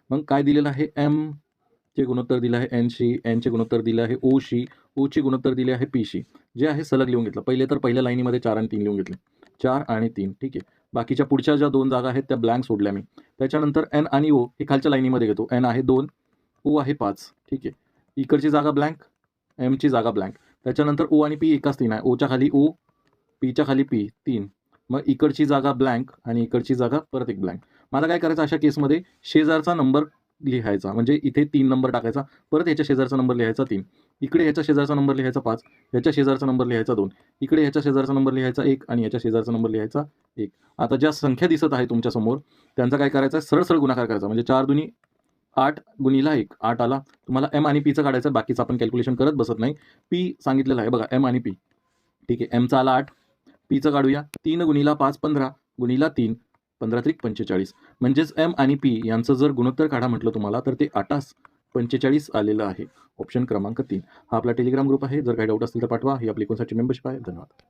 मग काय दिलेलं आहे, एम चे गुणोत्तर दिलं आहे एनशी, एनचे गुणोत्तर दिलं आहे ओशी, ओचे गुणोत्तर दिले आहे पीशी. जे आहे सलग लिहून घेतलं. पहिले तर पहिल्या लाईनीमध्ये 4 आणि 3 लिहून घेतले. 4 आणि 3 ठीक आहे. बाकीच्या पुढच्या ज्या 2 जागा आहेत त्या ब्लँक सोडल्या मी. त्याच्यानंतर एन आणि ओ हे खालच्या लाईनीमध्ये घेतो. एन आहे 2, ओ आहे 5 ठीक आहे. इकडची जागा ब्लँक, एमची जागा ब्लँक. त्याच्यानंतर ओ आणि पी एकाच 3 आहे. ओच्या खाली ओ, पीच्या खाली पी 3. मग इकडची जागा ब्लँक आणि इकडची जागा परत एक ब्लँक. मला काय करायचं अशा केसमध्ये, शेजारचा नंबर लिहायचा. म्हणजे इथे 3 नंबर टाकायचा, परत ह्याच्या शेजारचा नंबर लिहायचा 3, इकडे ह्याच्या शेजारचा नंबर लिहायचा 5, ह्याच्या शेजारचा नंबर लिहायचा 2, इकडे ह्याच्या शेजारचा नंबर लिहायचा 1 आणि ह्याच्या शेजारचा नंबर लिहायचा 1. आता ज्या संख्या दिसत आहे तुमच्यासमोर त्यांचा काय करायचा आहे, सरळ सरळ गुणाकार करायचा. म्हणजे 4 दुनी 8 गुणिला 1 8 आला. तुम्हाला एम आणि पीचं काढायचं, बाकीचं आपण कॅल्क्युलेशन करत बसत नाही. पी सांगितलेलं आहे बघा, एम आणि पी ठीक आहे. एमचा आला 8, पीचं काढूया. 3 गुणिला 5 15 गुणिला 3 15 त्रिक 45. म्हणजेच एम आणि पी यांचं जर गुणोत्तर काढा म्हटलं तुम्हाला तर ते 45 आलेलं आहे. ऑप्शन क्रमांक 3 हा आपला टेलिग्राम ग्रुप आहे. जर काही डाऊट असतील तर पाठवा. ही आपली कोणसाठी मेंबरशिप आहे. धन्यवाद.